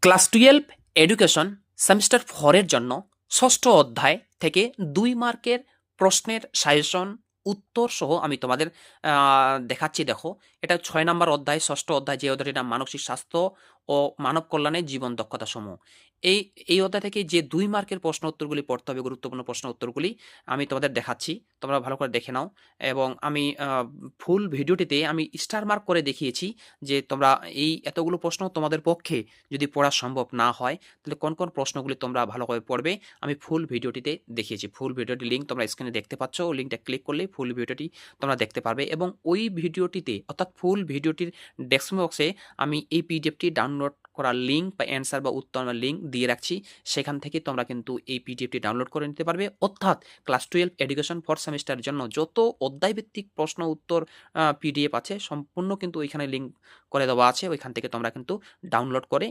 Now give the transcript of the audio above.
Class 12 education semester 4 এর জন্য ষষ্ঠ অধ্যায় থেকে 2 মার্কের প্রশ্নের সাজেশন উত্তর সহ আমি তোমাদের দেখাচ্ছি। দেখো, এটা 6 নাম্বার অধ্যায়, ষষ্ঠ অধ্যায়, যে অধ্যায়টির নাম মানসিক স্বাস্থ্য ও মানব কল্যাণে জীবন দক্ষতা সমূহ। এই এই অধ্যায় থেকে যে 2 মার্কের প্রশ্ন উত্তরগুলি পড়তে হবে, গুরুত্বপূর্ণ প্রশ্ন উত্তরগুলি আমি তোমাদের দেখাচ্ছি। তোমরা ভালো করে দেখে নাও। এবং আমি ফুল ভিডিওটিতে আমি স্টার মার্ক করে দেখিয়েছি যে তোমরা এই এতগুলো প্রশ্ন তোমাদের পক্ষে যদি পড়া সম্ভব না হয়, তাহলে কোন কোন প্রশ্নগুলি তোমরা ভালোভাবে পড়বে আমি ফুল ভিডিওটিতে দেখিয়েছি। ফুল ভিডিওটির লিঙ্ক তোমরা স্ক্রিনে দেখতে পাচ্ছ। ওই লিঙ্কটা ক্লিক করলেই ফুল ভিডিওটি তোমরা দেখতে পারবে। এবং ওই ভিডিওটিতে, অর্থাৎ ফুল ভিডিওটির ডেসক্রিপশন বক্সে আমি এই পিডিএফটি ডাউনলোড করার লিঙ্ক বা অ্যান্সার বা উত্তর লিঙ্ক দিয়ে রাখছি। সেখান থেকে তোমরা কিন্তু এই পিডিএফটি ডাউনলোড করে নিতে পারবে। অর্থাৎ ক্লাস 12 এডুকেশন 4 সেমিস্টারের জন্য যত অধ্যায়ভিত্তিক প্রশ্ন উত্তর পিডিএফ আছে, সম্পূর্ণ কিন্তু ওইখানে লিঙ্ক করে দেওয়া আছে। ওইখান থেকে তোমরা কিন্তু ডাউনলোড করে